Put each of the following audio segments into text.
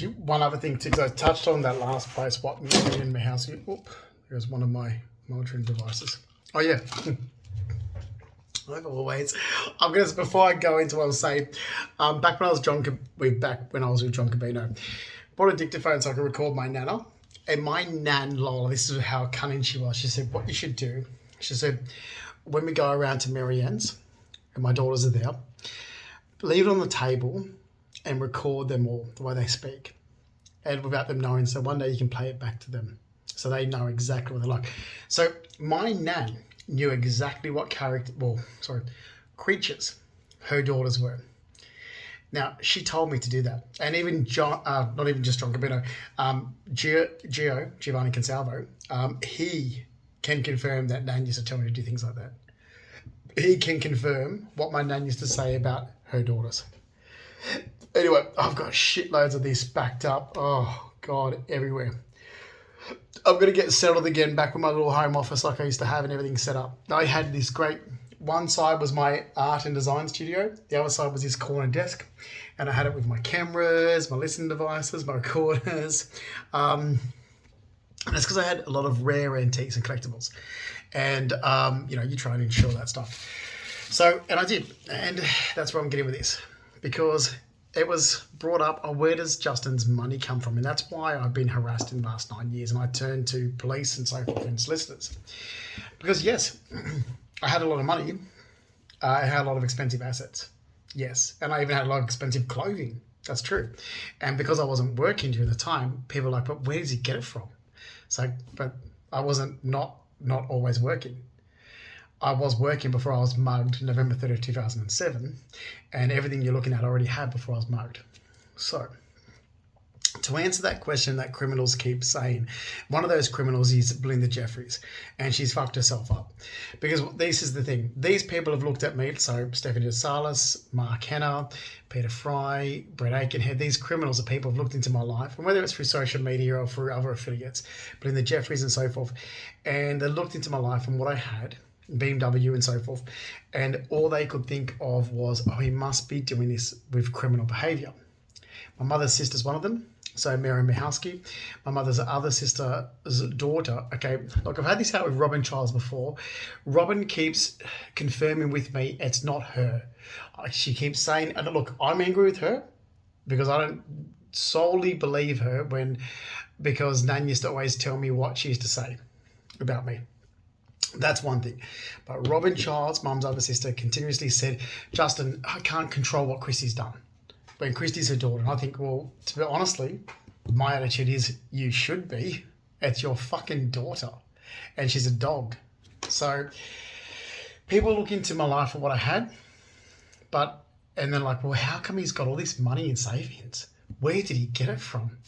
One other thing too, because I touched on that last post, what me in my house. Oop, there's one of my monitoring devices. Oh yeah. Like always, I'm gonna before I go into what I was saying, back when I was back when I was with John Cabino, bought a dictaphone so I could record my nana. And my nan, Lola, this is how cunning she was. She said, "What you should do," she said, "when we go around to Marianne's, and my daughters are there, leave it on the table, and record them all the way they speak, and without them knowing. So one day you can play it back to them, so they know exactly what they're like." So my nan knew exactly what creatures her daughters were. Now, she told me to do that. And even John, not even just John Cabino, Giovanni Consalvo, he can confirm that Nan used to tell me to do things like that. He can confirm what my Nan used to say about her daughters. Anyway, I've got shitloads of this backed up. Oh, God, everywhere. I'm going to get settled again back with my little home office like I used to have and everything set up. I had this great, one side was my art and design studio. The other side was this corner desk. And I had it with my cameras, my listening devices, my recorders. And that's because I had a lot of rare antiques and collectibles. And, you try and ensure that stuff. So, and I did. And that's where I'm getting with this. Because it was brought up, where does Justin's money come from? And that's why I've been harassed in the last 9 years. And I turned to police and so forth and solicitors. Because yes, I had a lot of money. I had a lot of expensive assets. Yes. And I even had a lot of expensive clothing. That's true. And because I wasn't working during the time, people were like, but where does he get it from? So, but I wasn't not always working. I was working before I was mugged November 30th, 2007, and everything you're looking at I already had before I was mugged. So, to answer that question that criminals keep saying, one of those criminals is Belinda Jeffries, and she's fucked herself up. Because this is the thing. These people have looked at me, so Stephanie DeSalis, Mark Hanna, Peter Fry, Brett Aikenhead, these criminals are people who've looked into my life, and whether it's through social media or through other affiliates, Belinda Jeffries and so forth, and they looked into my life and what I had, BMW and so forth, and all they could think of was, oh, he must be doing this with criminal behaviour. My mother's sister's one of them, so Mary Mihowski. My mother's other sister's daughter. Okay, look, I've had this out with Robin Childs before. Robin keeps confirming with me it's not her. She keeps saying, and look, I'm angry with her because I don't solely believe her because Nan used to always tell me what she used to say about me. That's one thing. But Robin Childs, mum's other sister, continuously said, Justin, I can't control what Christy's done. When Christy's her daughter. And I think, well, to be honestly, my attitude is you should be. It's your fucking daughter. And she's a dog. So people look into my life for what I had. And they're like, well, how come he's got all this money in savings? Where did he get it from?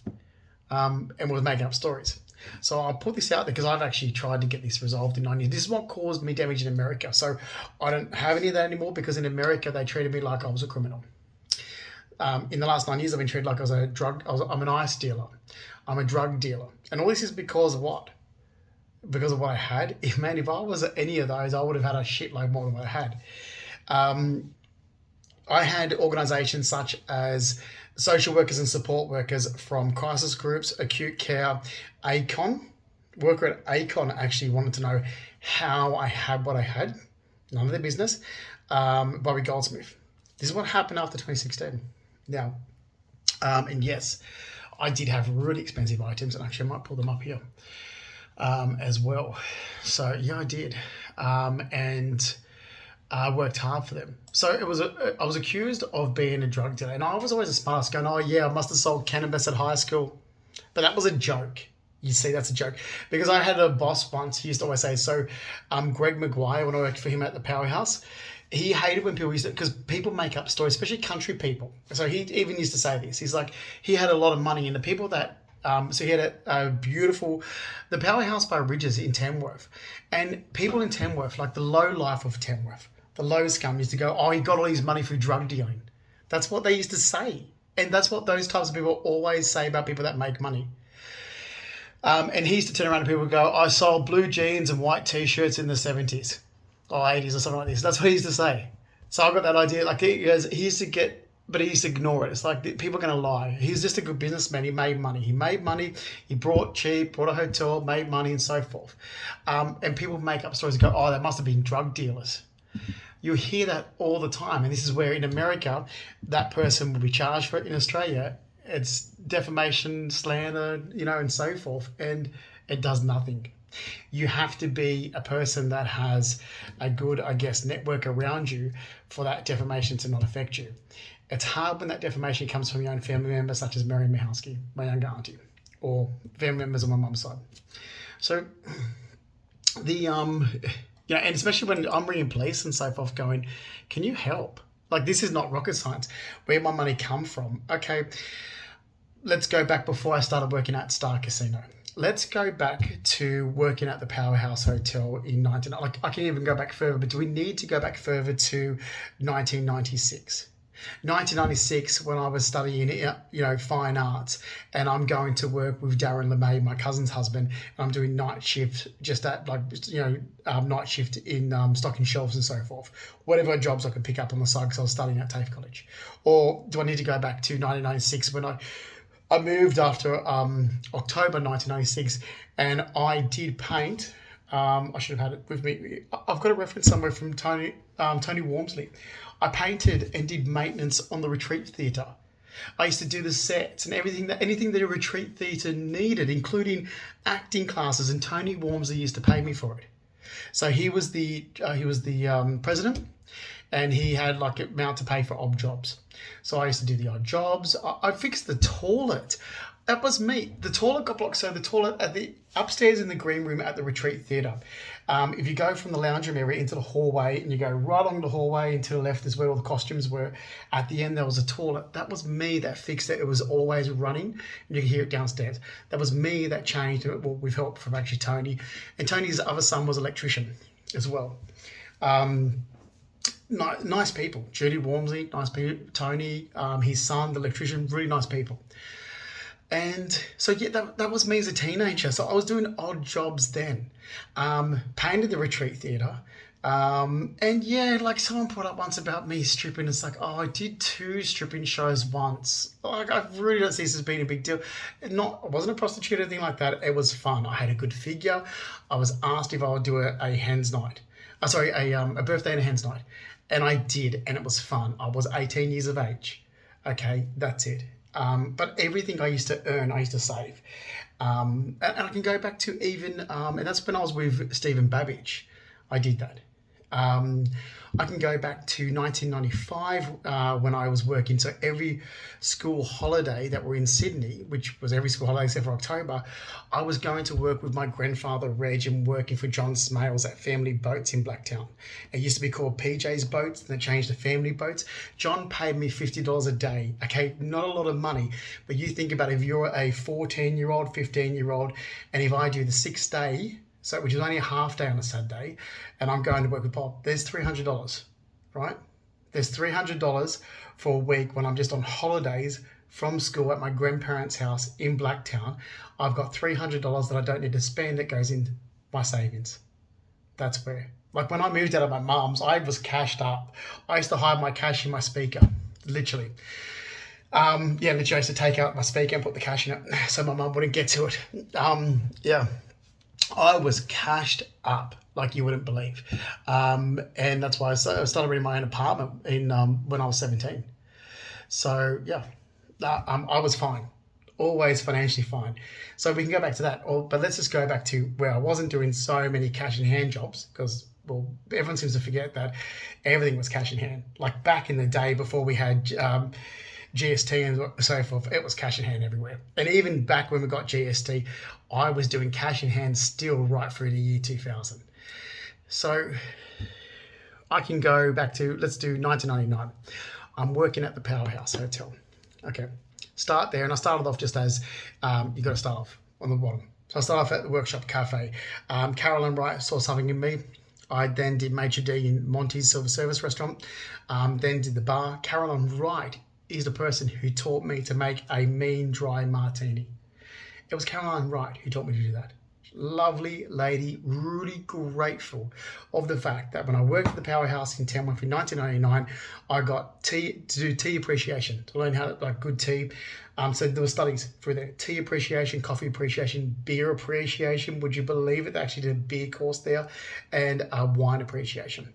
And we're making up stories. So I'll put this out there because I've actually tried to get this resolved in 9 years. This is what caused me damage in America. So I don't have any of that anymore because in America they treated me like I was a criminal. In the last 9 years I've been treated like I'm an ice dealer. I'm a drug dealer. And all this is because of what? Because of what I had. If I was at any of those, I would have had a shitload more than what I had. I had organisations such as social workers and support workers from crisis groups, acute care, ACON. Worker at ACON actually wanted to know how I had what I had. None of their business. Bobby Goldsmith. This is what happened after 2016. Now, and yes, I did have really expensive items, and actually I might pull them up here as well. So yeah, I did. And I worked hard for them. So I was accused of being a drug dealer. And I was always a smartass going, oh yeah, I must have sold cannabis at high school. But that was a joke. You see, that's a joke. Because I had a boss once, he used to always say, Greg Maguire, when I worked for him at the Powerhouse, he hated when people used to, because people make up stories, especially country people. So he even used to say this. He's like, he had a lot of money, and the people that, so he had a beautiful, the Powerhouse by Ridges in Tamworth. And people in Tamworth, like the low life of Tamworth, the low scum used to go, oh, he got all his money through drug dealing. That's what they used to say. And that's what those types of people always say about people that make money. And he used to turn around and people would go, I sold blue jeans and white T-shirts in the 70s or 80s or something like this. That's what he used to say. So I got that idea. Like he used to get but he used to ignore it. It's like people are going to lie. He's just a good businessman. He made money. He brought cheap, brought a hotel, made money, and so forth. And people make up stories and go, oh, that must have been drug dealers. You hear that all the time. And this is where in America, that person will be charged for it. In Australia, it's defamation, slander, and so forth. And it does nothing. You have to be a person that has a good, network around you for that defamation to not affect you. It's hard when that defamation comes from your own family members, such as Mary Michalski, my younger auntie, or family members on my mum's side. So and especially when I'm ringing police and so forth going, can you help? Like, this is not rocket science. Where my money come from? Okay, let's go back before I started working at Star Casino. Let's go back to working at the Powerhouse Hotel in I can even go back further, but do we need to go back further to 1996? 1996, when I was studying, fine arts, and I'm going to work with Darren LeMay, my cousin's husband, and I'm doing night shift, night shift in stocking shelves and so forth. Whatever jobs I could pick up on the side because I was studying at TAFE College. Or do I need to go back to 1996 when I moved after October 1996, and I did paint. I should have had it with me. I've got a reference somewhere from Tony Wormsley. I painted and did maintenance on the Retreat Theatre. I used to do the sets and anything that a Retreat Theatre needed, including acting classes, and Tony Wormsley used to pay me for it. So he was the president, and he had like an amount to pay for odd jobs. So I used to do the odd jobs. I fixed the toilet. That was me. The toilet got blocked. So the toilet at the upstairs in the green room at the Retreat Theatre. If you go from the lounge room area into the hallway and you go right along the hallway and to the left is where all the costumes were. At the end there was a toilet. That was me that fixed it. It was always running and you could hear it downstairs. That was me that changed it. Well, with help from actually Tony. And Tony's other son was an electrician as well. Nice people. Judy Wormsley, nice people. Tony, his son, the electrician, really nice people. And so, that was me as a teenager. So I was doing odd jobs then. Painted the Retreat Theatre. Someone put up once about me stripping. It's like, oh, I did 2 stripping shows once. Like, I really don't see this as being a big deal. I wasn't a prostitute or anything like that. It was fun. I had a good figure. I was asked if I would do a hen's night. A birthday and a hen's night. And I did, and it was fun. I was 18 years of age. Okay, that's it. But everything I used to earn, I used to save. And I can go back to even, and that's when I was with Stephen Babbage. I did that. I can go back to 1995 when I was working. So every school holiday that were in Sydney, which was every school holiday except for October, I was going to work with my grandfather Reg and working for John Smales at Family Boats in Blacktown. It used to be called PJ's Boats, and they changed to Family Boats. John paid me $50 a day. Okay, not a lot of money, but you think about if you're a 14-year-old, 15-year-old, and if I do the 6th day, so which is only a half day on a Saturday, and I'm going to work with Bob, there's $300, right? There's $300 for a week when I'm just on holidays from school at my grandparents' house in Blacktown. I've got $300 that I don't need to spend that goes in my savings. That's where. Like when I moved out of my mum's, I was cashed up. I used to hide my cash in my speaker, literally. Literally I used to take out my speaker and put the cash in it so my mum wouldn't get to it. I was cashed up like you wouldn't believe. And that's why I started renting my own apartment when I was 17. So, I was fine. Always financially fine. So we can go back to that. But let's just go back to where I wasn't doing so many cash in hand jobs because, well, everyone seems to forget that everything was cash in hand. Like back in the day before we had GST and so forth, it was cash in hand everywhere. And even back when we got GST, I was doing cash in hand still right through the year 2000. So I can go back to, let's do 1999. I'm working at the Powerhouse Hotel. Okay, start there. And I started off just as, you got to start off on the bottom. So I started off at the Workshop Cafe. Carolyn Wright saw something in me. I then did Maitre d' in Monty's Silver Service Restaurant. Then did the bar. Carolyn Wright is the person who taught me to make a mean, dry martini. It was Caroline Wright who taught me to do that. Lovely lady, really grateful of the fact that when I worked at the Powerhouse in Tamworth in 1999, I got tea to do tea appreciation, to learn how to like good tea. So there were studies through there: tea appreciation, coffee appreciation, beer appreciation. Would you believe it? They actually did a beer course there, and wine appreciation.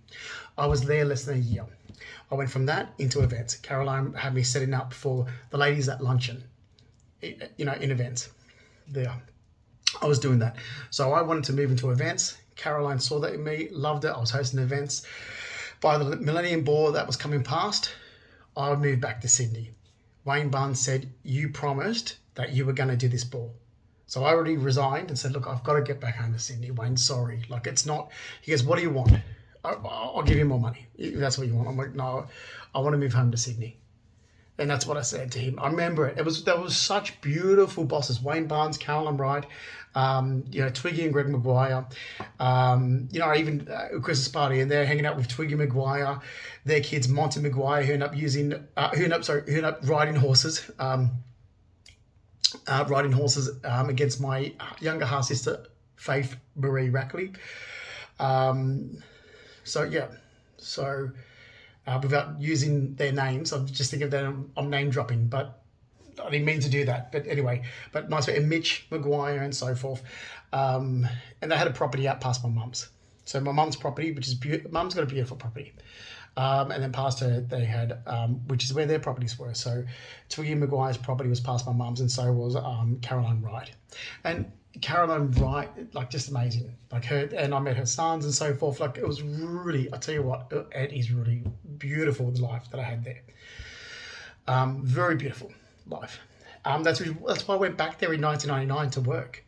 I was there less than a year. I went from that into events. Caroline had me setting up for the ladies at luncheon, in events there. I was doing that. So I wanted to move into events. Caroline saw that in me, loved it. I was hosting events. By the Millennium Ball that was coming past, I moved back to Sydney. Wayne Barnes said, you promised that you were going to do this ball. So I already resigned and said, look, I've got to get back home to Sydney. Wayne, sorry. Like, it's not. He goes, what do you want? I'll give you more money if that's what you want. I'm like, no, I want to move home to Sydney. And that's what I said to him. I remember it. There was such beautiful bosses. Wayne Barnes, Caroline Wright, Twiggy and Greg Maguire, even Chris Esparti, and they're hanging out with Twiggy Maguire, their kids, Monty Maguire, who ended up riding horses, against my younger half sister, Faith Marie Rackley. Without using their names, I'm just thinking that I'm name dropping, but I didn't mean to do that. But anyway, but nice, and Mitch Maguire and so forth. And they had a property out past my mum's. So my mum's property, which is mum's got a beautiful property. And then past her, they had, which is where their properties were. So Twiggy Maguire's property was past my mum's, and so was Caroline Wright. And Caroline Wright, like, just amazing. Like, her, and I met her sons and so forth. Like, it was really, I tell you what, it is really beautiful, the life that I had there. Very beautiful life. That's why I went back there in 1999 to work.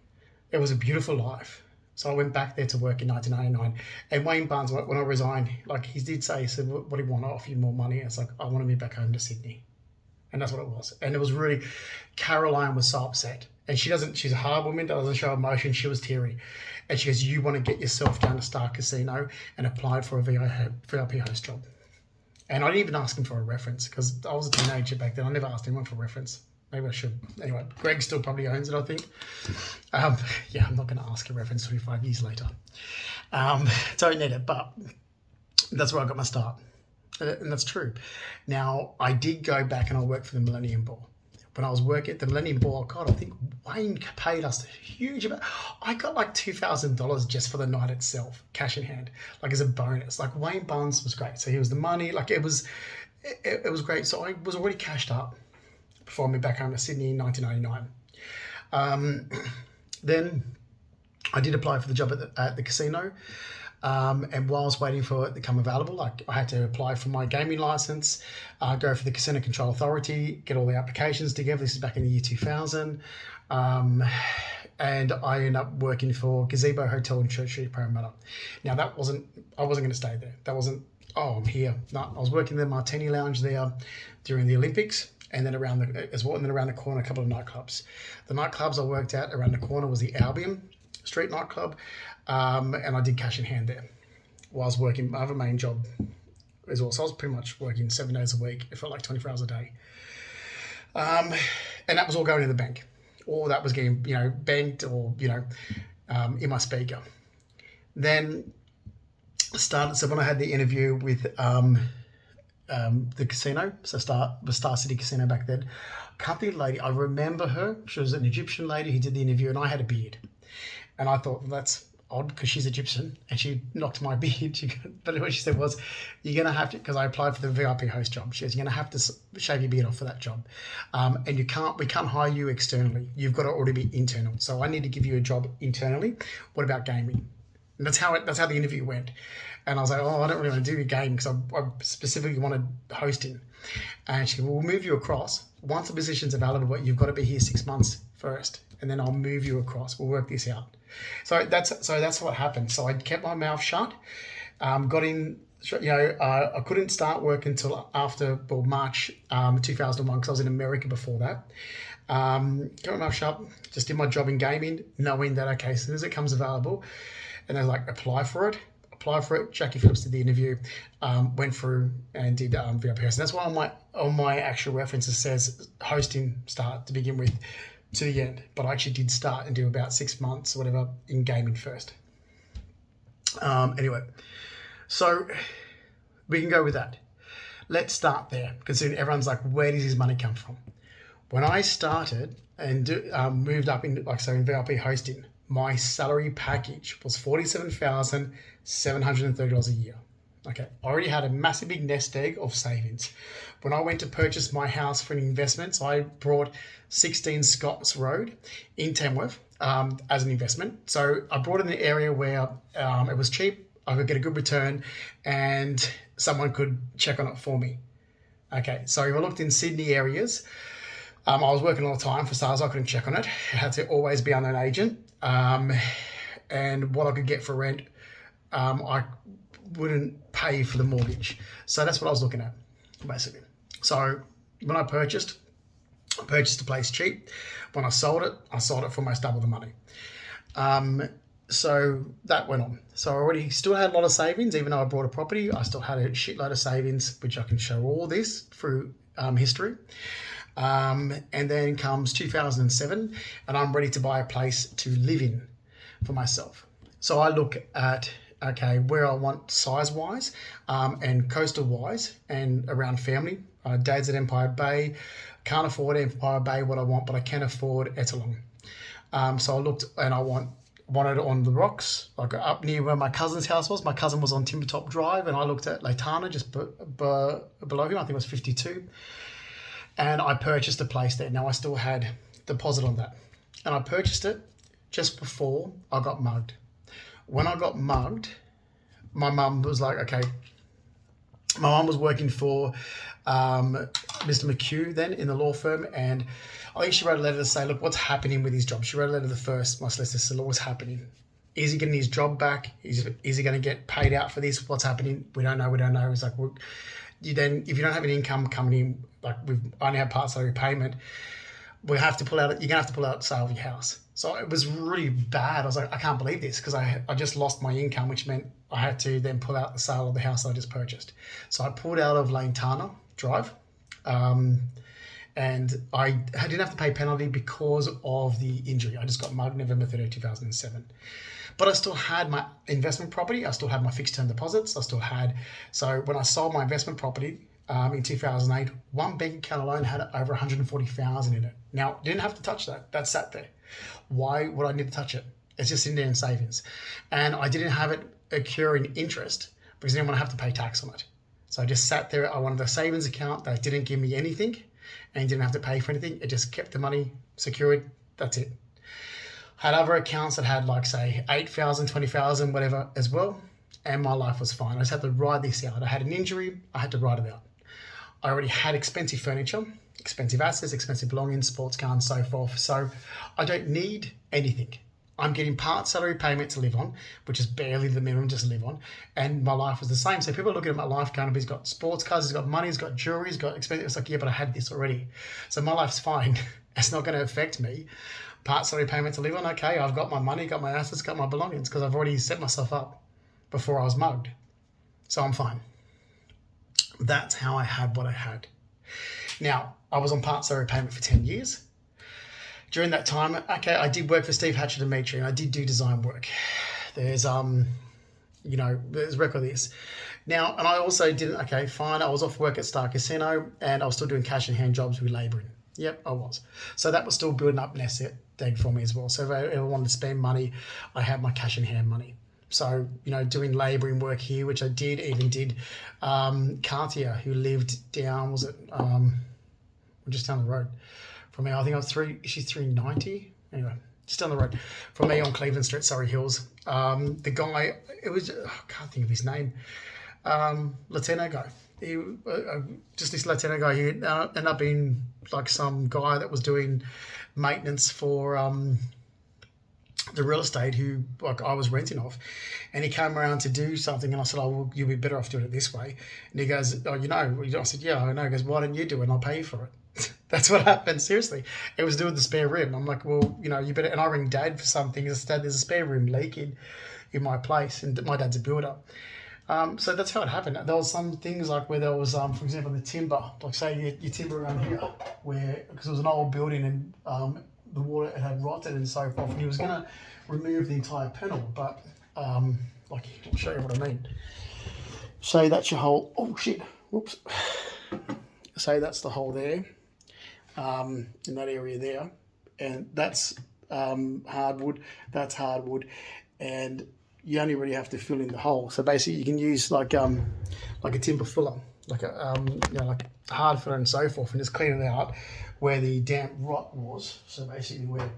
It was a beautiful life. So I went back there to work in 1999. And Wayne Barnes, when I resigned, like, he did say, he said, what do you want? I offer you more money. And it's like, I want to move back home to Sydney. And that's what it was. And it was really, Caroline was so upset. And she's a hard woman, doesn't show emotion. She was teary. And she goes, you want to get yourself down to Star Casino, and applied for a VIP host job. And I didn't even ask him for a reference, because I was a teenager back then. I never asked anyone for a reference. Maybe I should. Anyway, Greg still probably owns it, I think. I'm not going to ask a reference 25 years later. Don't need it, but that's where I got my start. And that's true. Now, I did go back and I worked for the Millennium Ball. When I was working at the Millennium Ball, God, I think Wayne paid us a huge amount. I got like $2,000 just for the night itself, cash in hand, like as a bonus. Like, Wayne Barnes was great. So he was the money. Like, it was great. So I was already cashed up before I moved back home to Sydney in 1999. Then I did apply for the job at the casino. And while I was waiting for it to become available, like, I had to apply for my gaming license, go for the Casino Control Authority, get all the applications together. This is back in the year 2000. And I ended up working for Gazebo Hotel in Church Street, Parramatta. Now, I wasn't going to stay there. That wasn't, I'm here. No, I was working the Martini Lounge there during the Olympics. And then around the corner, a couple of nightclubs. The nightclubs I worked at around the corner was the Albion Street nightclub. And I did cash in hand there while I was working. I have a main job as well. So I was pretty much working 7 days a week. It felt like 24 hours a day. And that was all going in the bank. All that was getting, banked or, in my speaker. Then so when I had the interview with the casino, so Star City Casino back then, company lady, I remember her. She was an Egyptian lady who did the interview, and I had a beard. And I thought, well, that's odd because she's Egyptian, and she knocked my beard. But what she said was, you're going to have to, because I applied for the VIP host job. She goes, you're going to have to shave your beard off for that job. And we can't hire you externally. You've got to already be internal. So I need to give you a job internally. What about gaming? And that's how the interview went. And I was like, I don't really want to do the game because I specifically wanted hosting. And she said, well, we'll move you across. Once the position's available, but you've got to be here 6 months first, and then I'll move you across. We'll work this out. So that's what happened. So I kept my mouth shut. Got in. I couldn't start work until after March 2001 because I was in America before that. Kept my mouth shut. Just did my job in gaming, knowing that as soon as it comes available, and they're like, apply for it. Jackie Phillips did the interview, went through and did VIP host. And that's why on my actual references says hosting start to begin with. to the end, but I actually did start and do about 6 months or whatever in gaming first. Anyway, so we can go with that. Let's start there, considering everyone's like, where does his money come from? When I started and moved up in, like, so in VIP hosting, my salary package was $47,730 a year. Okay, I already had a massive big nest egg of savings. When I went to purchase my house for an investment, so I brought 16 Scotts Road in Tamworth as an investment. So I brought it in an area where it was cheap, I could get a good return, and someone could check on it for me. Okay, so if I looked in Sydney areas, I was working all the time for sales. I couldn't check on it. I had to always be under an agent. And what I could get for rent, I wouldn't pay for the mortgage. So that's what I was looking at, basically. So when I purchased the place cheap. When I sold it for almost double the money. So that went on. So I already still had a lot of savings, even though I bought a property. I still had a shitload of savings, which I can show all this through history. And then comes 2007, and I'm ready to buy a place to live in for myself. So I look at, okay, where I want size-wise and coastal-wise and around family. Dad's at Empire Bay. Can't afford Empire Bay what I want, but I can afford Ettalong. So I looked and I wanted it on the rocks, like up near where my cousin's house was. My cousin was on Timbertop Drive, and I looked at Leitana just below him. I think it was 52. And I purchased a place there. Now I still had deposit on that. And I purchased it just before I got mugged. When I got mugged, my mum was like, okay, my mum was working for Mr. McHugh then in the law firm, and I think she wrote a letter to say, look, what's happening with his job? She wrote a letter to my solicitor, said, look, what's happening? Is he getting his job back? Is he going to get paid out for this? What's happening? We don't know. It's like, well, if you don't have an income coming in, like we've only had part salary payment, you're going to have to pull out sale of your house. So it was really bad. I was like, I can't believe this, because I just lost my income, which meant I had to then pull out the sale of the house I just purchased. So I pulled out of Leitana Drive, and I didn't have to pay penalty because of the injury. I just got mugged November 30, 2007. But I still had my investment property. I still had my fixed term deposits. So when I sold my investment property in 2008, one bank account alone had over 140,000 in it. Now, didn't have to touch that. That sat there. Why would I need to touch it? It's just in there in savings. And I didn't have it accruing interest because I didn't want to have to pay tax on it. So I just sat there. I wanted a savings account that didn't give me anything and didn't have to pay for anything. It just kept the money secured. That's it. Had other accounts that had, like, say, 8,000, 20,000, whatever as well. And my life was fine. I just had to ride this out. I had an injury. I had to ride it out. I already had expensive furniture, expensive assets, expensive belongings, sports car, and so forth. So I don't need anything. I'm getting part salary payment to live on, which is barely the minimum just to live on. And my life was the same. So people are looking at my life going, he's got sports cars, he's got money, he's got jewelry, he's got expensive. It's like, yeah, but I had this already. So my life's fine. It's not going to affect me. Part salary payment to live on, okay, I've got my money, got my assets, got my belongings, because I've already set myself up before I was mugged. So I'm fine. That's how I had what I had. Now, I was on part salary payment for 10 years. During that time, okay, I did work for Steve Hatchett and Dimitri, and I did do design work. There's record of this. Now, and I also didn't, okay, fine, I was off work at Star Casino, and I was still doing cash in hand jobs with labouring. Yep, I was. So that was still building up an asset egg for me as well. So if I ever wanted to spend money, I had my cash in hand money. So, doing labouring work here, which I did, Cartier, who lived down, just down the road from me. I think she's 390. Anyway, just down the road from me on Cleveland Street, Surrey Hills. The guy, I can't think of his name, Latino guy. Just this Latino guy who ended up being like some guy that was doing maintenance for the real estate who, like, I was renting off, and he came around to do something, and I said, oh, well, you'll be better off doing it this way. And he goes, oh, I said, yeah, I know. He goes, why don't you do it, and I'll pay you for it. That's what happened, seriously. It was doing the spare room. I'm like, well, you better, and I ring Dad for something. I said, Dad, there's a spare room leaking in my place, and my dad's a builder. So that's how it happened. There was some things like where there was, for example, the timber, like say your timber around here, because it was an old building, and the water had rotted and so forth, and he was going to remove the entire panel, but like, I'll show you what I mean. So that's your hole. Oh shit! Whoops. So that's the hole there, in that area there, and that's hardwood. That's hardwood, and you only really have to fill in the hole. So basically, you can use like a timber filler, like a like hard filler and so forth, and just clean it out where the damp rot was. So basically, where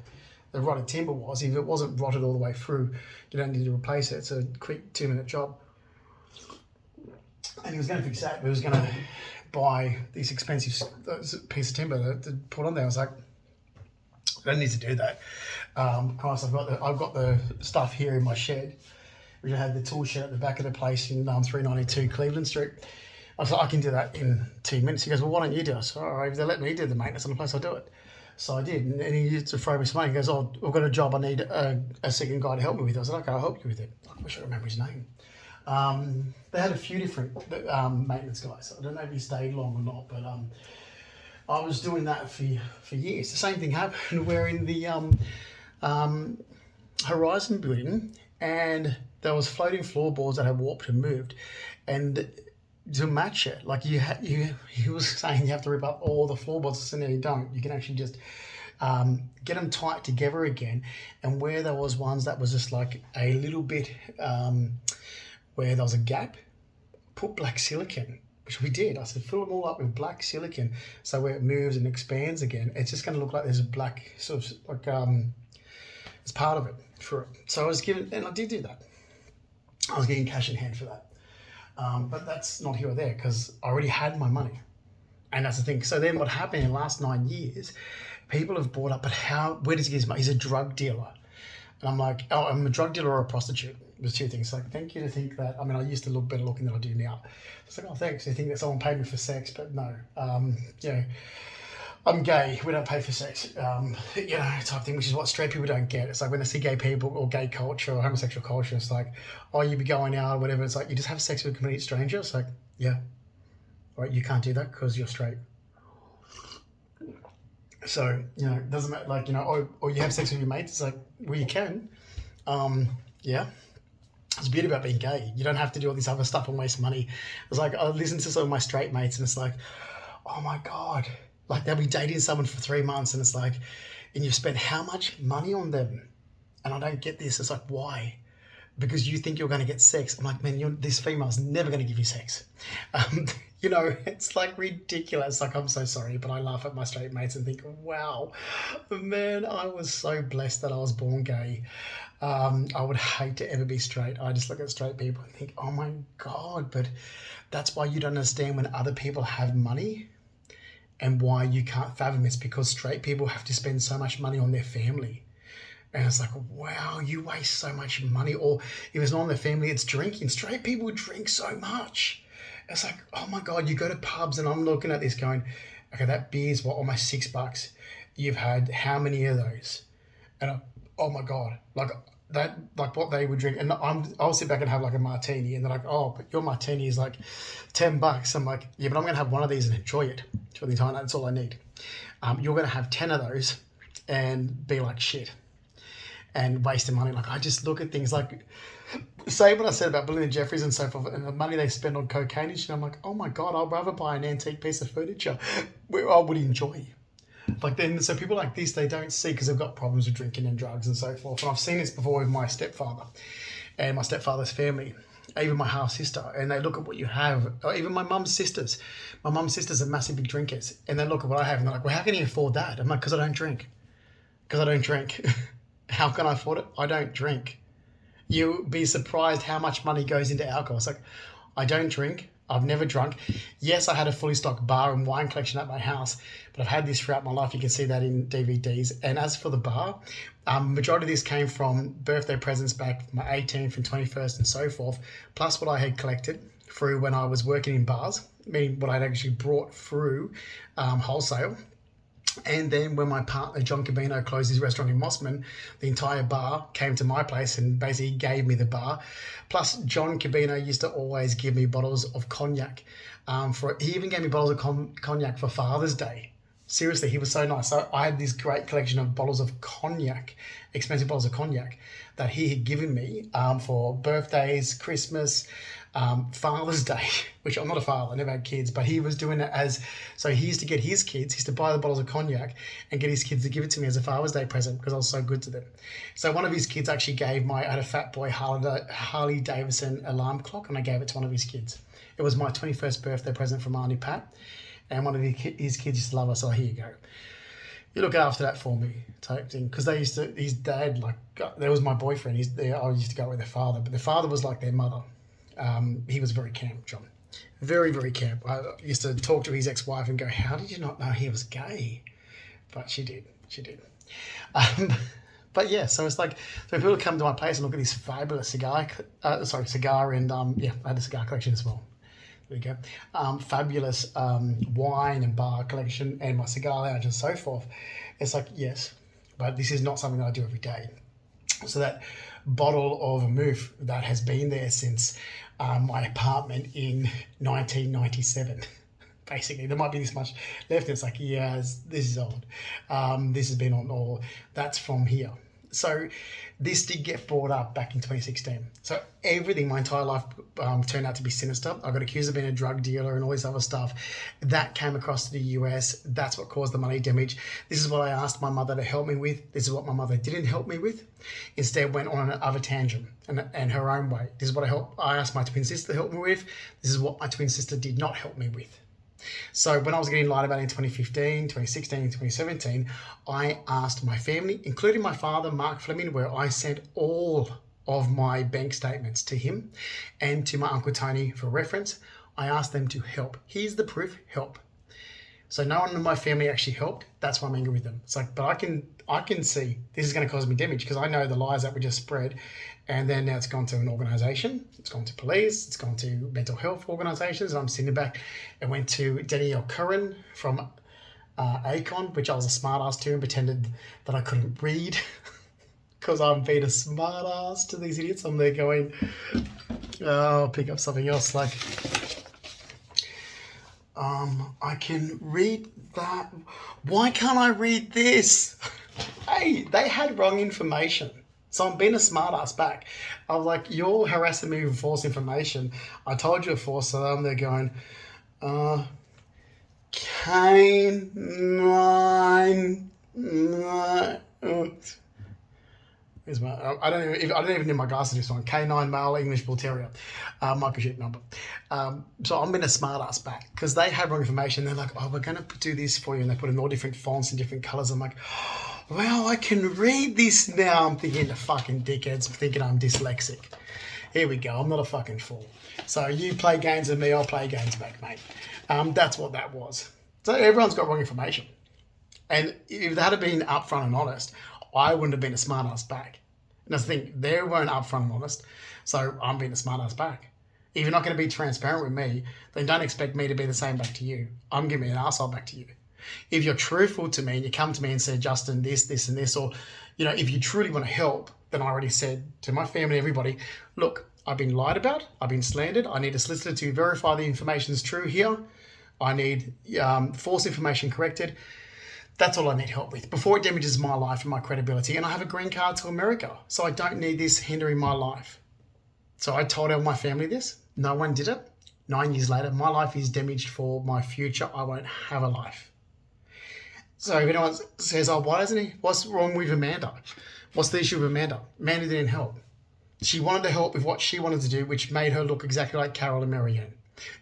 the rotted timber was, if it wasn't rotted all the way through, you don't need to replace it. It's a quick 2-minute job. And he was going to fix that, but he was going to buy this expensive piece of timber to put on there. I was like, I don't need to do that. Because I've got the stuff here in my shed, which I had the tool shed at the back of the place in 392 Cleveland Street. I was like, I can do that in 2 minutes. He goes, well, why don't you do it? So, all right, if they let me do the maintenance on the place, I'll do it. So I did, and he used to throw me some money. He goes, oh, I've got a job I need a second guy to help me with. I was like, okay, I'll help you with it. I wish I remember his name. They had a few different maintenance guys. I don't know if he stayed long or not, but I was doing that for years. The same thing happened. We're in the Horizon building, and there was floating floorboards that had warped and moved, and to match it, like he was saying, you have to rip up all the floorboards. So no, you don't. You can actually just get them tight together again. And where there was ones that was just like a little bit where there was a gap, put black silicone, which we did. I said, fill them all up with black silicone, so where it moves and expands again, it's just going to look like there's a black sort of like it's part of it for it. So I was given, and I did do that. I was getting cash in hand for that. But that's not here or there because I already had my money. And that's the thing. So then what happened in the last 9 years, people have brought up, but where does he get his money? He's a drug dealer. And I'm like, oh, I'm a drug dealer or a prostitute. There's two things. Like, thank you to think that. I mean, I used to look better looking than I do now. It's like, oh, thanks. You think that someone paid me for sex, but no. I'm gay. We don't pay for sex. Type thing, which is what straight people don't get. It's like when they see gay people or gay culture or homosexual culture, it's like, oh, you be going out or whatever. It's like, you just have sex with a complete stranger. It's like, yeah. Right, you can't do that because you're straight. So, it doesn't matter, like, or you have sex with your mates. It's like, well, you can. Yeah. It's the beauty about being gay. You don't have to do all this other stuff and waste money. It's like, I listen to some of my straight mates and it's like, oh my God. Like they'll be dating someone for 3 months and it's like, and you've spent how much money on them? And I don't get this. It's like, why? Because you think you're going to get sex. I'm like, man, this female's never going to give you sex. It's like ridiculous. Like, I'm so sorry, but I laugh at my straight mates and think, wow, man, I was so blessed that I was born gay. I would hate to ever be straight. I just look at straight people and think, oh my God, but that's why you don't understand when other people have money and why you can't fathom. It's because straight people have to spend so much money on their family. And it's like, wow, you waste so much money. Or if it's not on their family, it's drinking. Straight people drink so much. It's like, oh my God, you go to pubs and I'm looking at this going, okay, that beer's almost $6. You've had how many of those? And oh my God, like what they would drink. And I'll sit back and have like a martini and they're like, oh, but your martini is like $10. I'm like, yeah, but I'm going to have one of these and enjoy it for the entire night. That's all I need. You're going to have 10 of those and be like shit and wasting money. Like, I just look at things like, say what I said about Belinda Jeffries and so forth, and the money they spend on cocaine and shit. I'm like, oh my God, I'd rather buy an antique piece of furniture where I would enjoy. Like then, so people like this, they don't see because they've got problems with drinking and drugs and so forth. And I've seen this before with my stepfather and my stepfather's family, even my half sister, and they look at what you have, or even my mum's sisters. My mum's sisters are massive big drinkers, and they look at what I have and they're like, well, how can you afford that? I'm like, because I don't drink. Because I don't drink. How can I afford it? I don't drink. You'll be surprised how much money goes into alcohol. It's like, I don't drink. I've never drunk. Yes, I had a fully stocked bar and wine collection at my house, but I've had this throughout my life. You can see that in DVDs. And as for the bar, majority of this came from birthday presents back my 18th and 21st and so forth, plus what I had collected through when I was working in bars, meaning what I'd actually brought through wholesale. And then when my partner, John Cabino, closed his restaurant in Mossman, the entire bar came to my place and basically gave me the bar. Plus, John Cabino used to always give me bottles of cognac. He even gave me bottles of cognac for Father's Day. Seriously, he was so nice. So I had this great collection of bottles of cognac, expensive bottles of cognac, that he had given me for birthdays, Christmas, Father's Day, which I'm not a father, I never had kids, but he was doing it as, so he used to get his kids, he used to buy the bottles of cognac and get his kids to give it to me as a Father's Day present because I was so good to them. So one of his kids actually gave I had a Fat Boy Harley Davidson alarm clock, and I gave it to one of his kids. It was my 21st birthday present from Auntie Pat, and one of his kids used to love us. So here you go. You look after that for me, type thing. Because they used to, his dad, like, that was my boyfriend. I used to go with their father, but their father was like their mother. He was very camp, John. Very, very camp. I used to talk to his ex-wife and go, how did you not know he was gay? But she did. She did. But yeah, so it's like, so people come to my place and look at this fabulous cigar and, I had a cigar collection as well. There we go. Fabulous wine and bar collection and my cigar lounge and so forth. It's like, yes, but this is not something that I do every day. So that bottle of vermouth that has been there since my apartment in 1997. Basically, there might be this much left. It's like, yeah, this is old. This has been on, or that's from here. So this did get brought up back in 2016. So everything, my entire life turned out to be sinister. I got accused of being a drug dealer and all this other stuff. That came across to the US. That's what caused the money damage. This is what I asked my mother to help me with. This is what my mother didn't help me with. Instead went on another tangent and her own way. This is what I asked my twin sister to help me with. This is what my twin sister did not help me with. So when I was getting lied about in 2015, 2016, 2017, I asked my family, including my father, Mark Fleming, where I sent all of my bank statements to him and to my Uncle Tony for reference. I asked them to help. Here's the proof, help. So no one in my family actually helped. That's why I'm angry with them. It's like, but I can see this is going to cause me damage because I know the lies that were just spread, and then now it's gone to an organisation, it's gone to police, it's gone to mental health organisations, and I'm sitting back and went to Danielle Curran from ACON, which I was a smart ass to and pretended that I couldn't read because I'm being a smart ass to these idiots. I'm there going, oh, I'll pick up something else like, I can read that. Why can't I read this? Hey, they had wrong information. So I'm being a smart ass back. I was like, you're harassing me with false information. I told you a false, so I'm there going, canine. Here's my, I don't even need my glasses this one. K9 male English Bull Terrier, microchip number. So I'm being a smart ass back because they had wrong information. They're like, oh, we're going to do this for you. And they put in all different fonts and different colors. I'm like, well, I can read this now. I'm thinking the fucking dickheads thinking I'm dyslexic. Here we go. I'm not a fucking fool. So you play games with me, I'll play games back, mate. That's what that was. So everyone's got wrong information. And if they had been upfront and honest, I wouldn't have been a smart ass back. And that's the thing, they weren't upfront and honest, so I'm being a smart ass back. If you're not going to be transparent with me, then don't expect me to be the same back to you. I'm giving an arsehole back to you. If you're truthful to me and you come to me and say, Justin, this and this, or, if you truly want to help, then I already said to my family, everybody, look, I've been lied about, I've been slandered, I need a solicitor to verify the information is true here, I need false information corrected. That's all I need help with before it damages my life and my credibility. And I have a green card to America, so I don't need this hindering my life. So I told all my family this. No one did it. 9 years later, my life is damaged for my future. I won't have a life. So if anyone says, oh, why doesn't he? What's wrong with Amanda? What's the issue with Amanda? Amanda didn't help. She wanted to help with what she wanted to do, which made her look exactly like Carol and Marianne.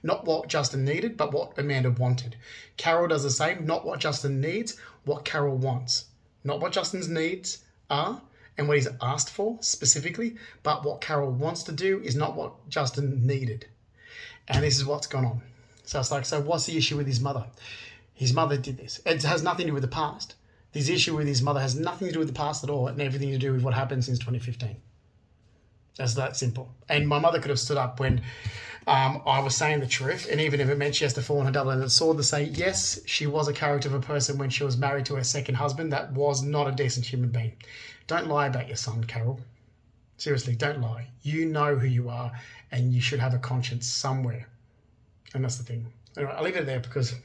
Not what Justin needed, but what Amanda wanted. Carol does the same, not what Justin needs, what Carol wants. Not what Justin's needs are and what he's asked for specifically, but what Carol wants to do is not what Justin needed. And this is what's gone on. So it's like, so what's the issue with his mother? His mother did this. It has nothing to do with the past. This issue with his mother has nothing to do with the past at all and everything to do with what happened since 2015. That's that simple. And my mother could have stood up when I was saying the truth, and even if it meant she has to fall on her double-ended sword to say, yes, she was a character of a person when she was married to her second husband that was not a decent human being. Don't lie about your son, Carol. Seriously, don't lie. You know who you are, and you should have a conscience somewhere. And that's the thing. Anyway, I'll leave it there because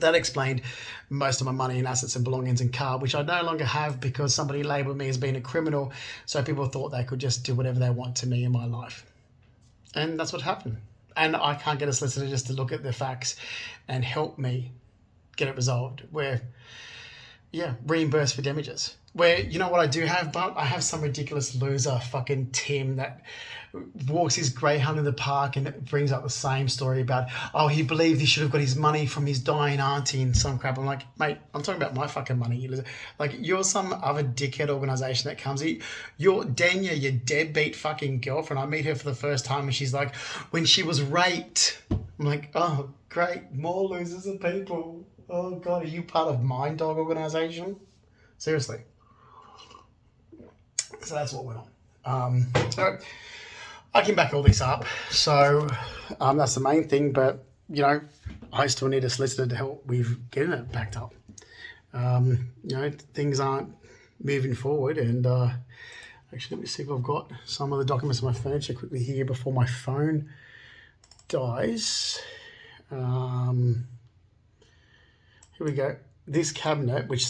That explained most of my money and assets and belongings and car, which I no longer have because somebody labelled me as being a criminal. So people thought they could just do whatever they want to me in my life. And that's what happened. And I can't get a solicitor just to look at the facts and help me get it resolved. Where, yeah, reimburse for damages. Where, you know what I do have, but I have some ridiculous loser fucking Tim that walks his greyhound in the park and brings up the same story about, oh, he believed he should have got his money from his dying auntie and some crap. I'm like, mate, I'm talking about my fucking money. You loser. Like, you're some other dickhead organisation that comes in. You're Dania, your deadbeat fucking girlfriend. I meet her for the first time and she's like, when she was raped. I'm like, oh, great, more losers of people. Oh, God, are you part of Mind Dog organisation? Seriously. So that's what went on. So I can back all this up. So that's the main thing. But, you know, I still need a solicitor to help with getting it backed up. You know, things aren't moving forward. And actually, let me see if I've got some of the documents on my furniture quickly here before my phone dies. Here we go. This cabinet, which